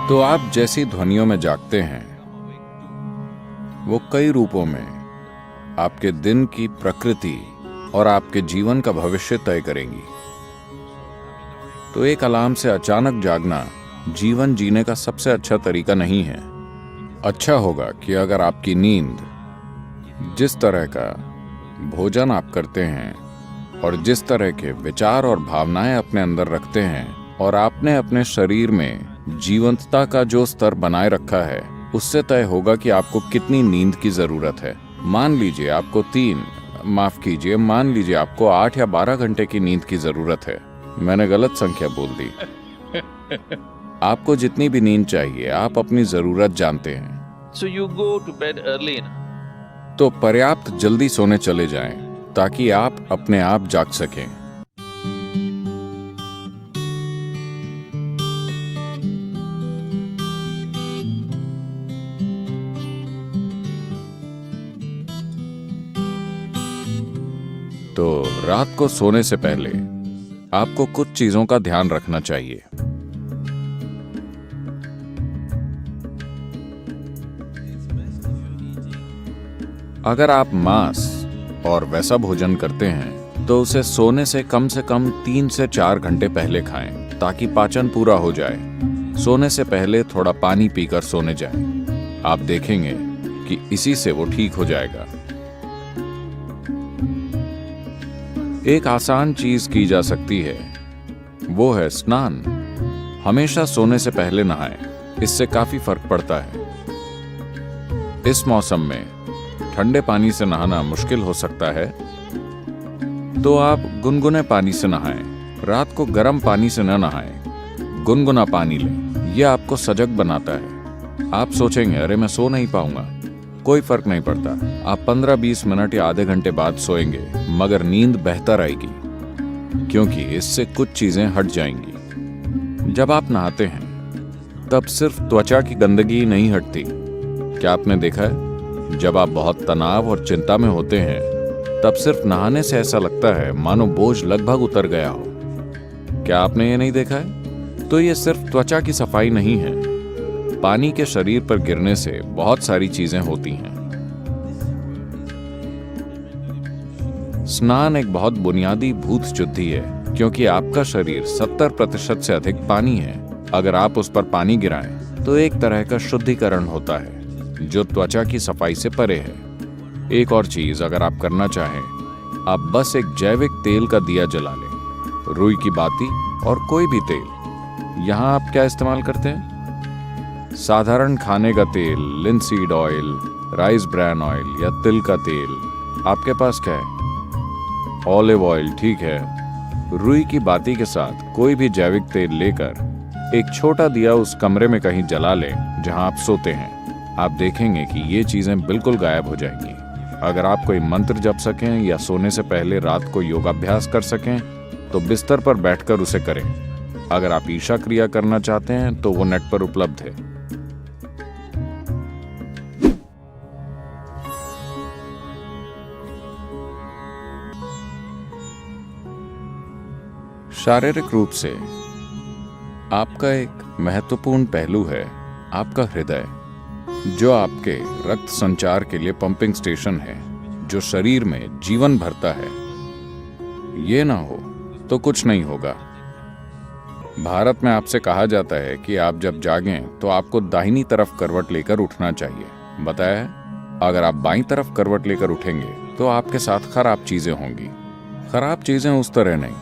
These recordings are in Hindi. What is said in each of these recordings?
तो आप जैसी ध्वनियों में जागते हैं, वो कई रूपों में आपके दिन की प्रकृति और आपके जीवन का भविष्य तय करेंगी। तो एक अलार्म से अचानक जागना जीवन जीने का सबसे अच्छा तरीका नहीं है। अच्छा होगा कि अगर आपकी नींद, जिस तरह का भोजन आप करते हैं और जिस तरह के विचार और भावनाएं अपने अंदर रखते हैं और आपने अपने शरीर में जीवंतता का जो स्तर बनाए रखा है, उससे तय होगा कि आपको कितनी नींद की जरूरत है। मान लीजिए आपको 8 या 12 घंटे की नींद की जरूरत है। मैंने गलत संख्या बोल दी। आपको जितनी भी नींद चाहिए, आप अपनी जरूरत जानते हैं। So you go to bed early enough. तो पर्याप्त जल्दी सोने चले जाएं ताकि आप अपने आप जाग सकें। तो रात को सोने से पहले आपको कुछ चीजों का ध्यान रखना चाहिए। अगर आप मांस और वैसा भोजन करते हैं तो उसे सोने से कम 3 से 4 घंटे पहले खाएं ताकि पाचन पूरा हो जाए। सोने से पहले थोड़ा पानी पीकर सोने जाएं। आप देखेंगे कि इसी से वो ठीक हो जाएगा। एक आसान चीज की जा सकती है, वो है स्नान। हमेशा सोने से पहले नहाएं, इससे काफी फर्क पड़ता है। इस मौसम में ठंडे पानी से नहाना मुश्किल हो सकता है, तो आप गुनगुने पानी से नहाएं। रात को गर्म पानी से न नहाएं, गुनगुना पानी लें। यह आपको सजग बनाता है। आप सोचेंगे, अरे मैं सो नहीं पाऊंगा। कोई फर्क नहीं पड़ता। आप 15-20 मिनट या आधे घंटे बाद सोएंगे, मगर नींद बेहतर आएगी क्योंकि इससे कुछ चीजें हट जाएंगी। जब आप नहाते हैं तब सिर्फ त्वचा की गंदगी ही नहीं हटती। क्या आपने देखा है, जब आप बहुत तनाव और चिंता में होते हैं तब सिर्फ नहाने से ऐसा लगता है मानो बोझ लगभग उतर गया हो। क्या आपने ये नहीं देखा है? तो ये सिर्फ त्वचा की सफाई नहीं है, पानी के शरीर पर गिरने से बहुत सारी चीजें होती हैं। स्नान एक बहुत बुनियादी भूत शुद्धि है क्योंकि आपका शरीर 70% से अधिक पानी है। अगर आप उस पर पानी गिराएं तो एक तरह का शुद्धिकरण होता है जो त्वचा की सफाई से परे है। एक और चीज अगर आप करना चाहें, आप बस एक जैविक तेल का दिया जला लें। रुई की बाती और कोई भी तेल। यहाँ आप क्या इस्तेमाल करते हैं? साधारण खाने का तेल, linseed oil, rice bran oil या तिल का तेल। आपके पास क्या है? ऑलिव ऑयल, ठीक है। रुई की बाती के साथ कोई भी जैविक तेल लेकर एक छोटा दिया उस कमरे में कहीं जला लें जहां आप सोते हैं। आप देखेंगे कि ये चीजें बिल्कुल गायब हो जाएंगी। अगर आप कोई मंत्र जप सकें या सोने से पहले रात को योगाभ्यास कर सकें तो बिस्तर पर बैठकर उसे करें। अगर आप ईशा क्रिया करना चाहते हैं तो वो नेट पर उपलब्ध है। शारीरिक रूप से आपका एक महत्वपूर्ण पहलू है आपका हृदय, जो आपके रक्त संचार के लिए पंपिंग स्टेशन है, जो शरीर में जीवन भरता है। ये ना हो तो कुछ नहीं होगा। भारत में आपसे कहा जाता है कि आप जब जागें तो आपको दाहिनी तरफ करवट लेकर उठना चाहिए। बताया है, अगर आप बाईं तरफ करवट लेकर उठेंगे तो आपके साथ खराब चीजें होंगी। खराब चीजें उस तरह नहीं।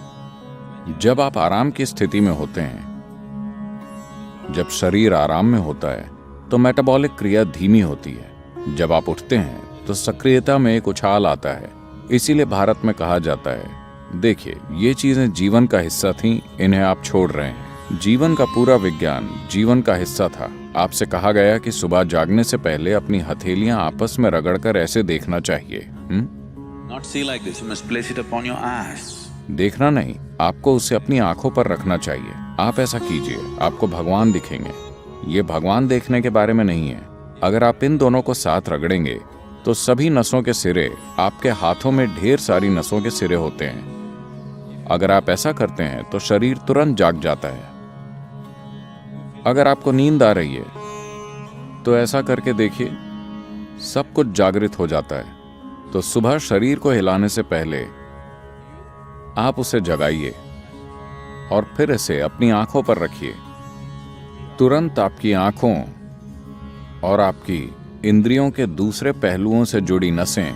जब आप आराम की स्थिति में होते हैं, जब शरीर आराम में होता है तो मेटाबॉलिक क्रिया धीमी होती है। जब आप उठते हैं तो सक्रियता में एक उछाल आता है। इसीलिए भारत में कहा जाता है, देखिए ये चीजें जीवन का हिस्सा थीं, इन्हें आप छोड़ रहे हैं। जीवन का पूरा विज्ञान जीवन का हिस्सा था। आपसे कहा गया कि सुबह जागने से पहले अपनी हथेलियां आपस में रगड़कर ऐसे देखना चाहिए। Not see like this. You must place it upon your eyes. देखना नहीं, आपको उसे अपनी आंखों पर रखना चाहिए। आप ऐसा कीजिए, आपको भगवान दिखेंगे। ये भगवान देखने के बारे में नहीं है। अगर आप इन दोनों को साथ रगड़ेंगे तो सभी नसों के सिरे, आपके हाथों में ढेर सारी नसों के सिरे होते हैं। अगर आप ऐसा करते हैं तो शरीर तुरंत जाग जाता है। अगर आपको नींद आ रही है तो ऐसा करके देखिए, सब कुछ जागृत हो जाता है। तो सुबह शरीर को हिलाने से पहले आप उसे जगाइए और फिर इसे अपनी आंखों पर रखिए। तुरंत आपकी आंखों और आपकी इंद्रियों के दूसरे पहलुओं से जुड़ी नसें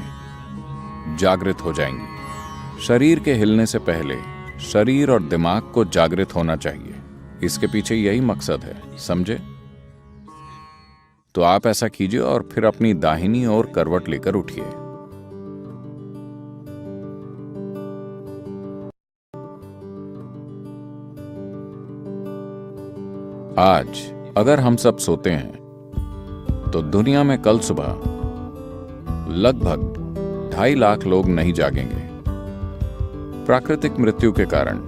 जागृत हो जाएंगी। शरीर के हिलने से पहले शरीर और दिमाग को जागृत होना चाहिए। इसके पीछे यही मकसद है, समझे? तो आप ऐसा कीजिए और फिर अपनी दाहिनी ओर करवट लेकर उठिए। आज अगर हम सब सोते हैं तो दुनिया में कल सुबह लगभग 2.5 लाख लोग नहीं जागेंगे प्राकृतिक मृत्यु के कारण।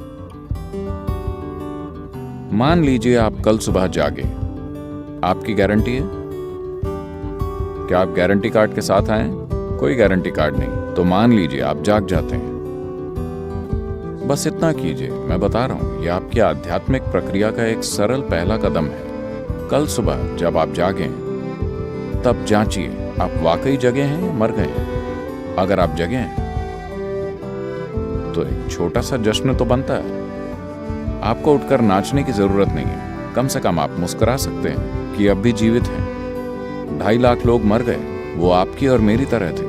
मान लीजिए आप कल सुबह जागे, आपकी गारंटी है? क्या आप गारंटी कार्ड के साथ आए? कोई गारंटी कार्ड नहीं। तो मान लीजिए आप जाग जाते हैं। बस इतना कीजिए, मैं बता रहा हूं, यह आपकी आध्यात्मिक प्रक्रिया का एक सरल पहला कदम है। कल सुबह जब आप जागें तब जांचिए आप वाकई जगे हैं या मर गए हैं। अगर आप जगे हैं तो एक छोटा सा जश्न तो बनता है। आपको उठकर नाचने की जरूरत नहीं है, कम से कम आप मुस्कुरा सकते हैं कि अब भी जीवित हैं। 2.5 लाख लोग मर गए, वो आपकी और मेरी तरह थे।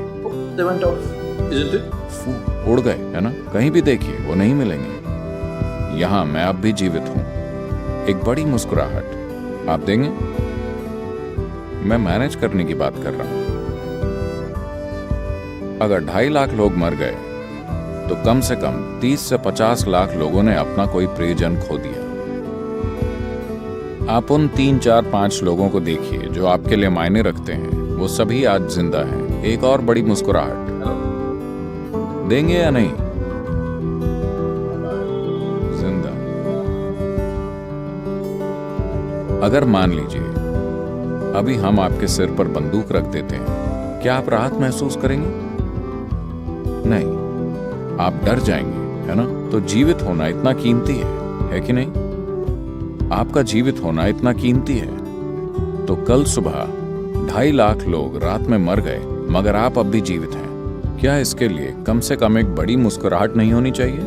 उड़ गए, है ना? कहीं भी देखिए वो नहीं मिलेंगे। यहां मैं अब भी जीवित हूं। एक बड़ी मुस्कुराहट आप देंगे? मैं मैनेज करने की बात कर रहा हूं। अगर 2.5 लाख लोग मर गए तो कम से कम 30 से 50 लाख लोगों ने अपना कोई प्रियजन खो दिया। आप उन 3, 4, 5 लोगों को देखिए जो आपके लिए मायने रखते हैं, वो सभी आज जिंदा हैं। एक और बड़ी मुस्कुराहट देंगे या नहीं? जिंदा। अगर मान लीजिए अभी हम आपके सिर पर बंदूक रख देते हैं, क्या आप राहत महसूस करेंगे? नहीं, आप डर जाएंगे, है ना? तो जीवित होना इतना कीमती है कि नहीं? आपका जीवित होना इतना कीमती है। तो कल सुबह 2.5 लाख लोग रात में मर गए, मगर आप अब भी जीवित हैं। क्या इसके लिए कम से कम एक बड़ी मुस्कुराहट नहीं होनी चाहिए?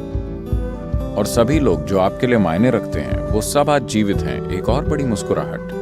और सभी लोग जो आपके लिए मायने रखते हैं, वो सब आज जीवित हैं। एक और बड़ी मुस्कुराहट।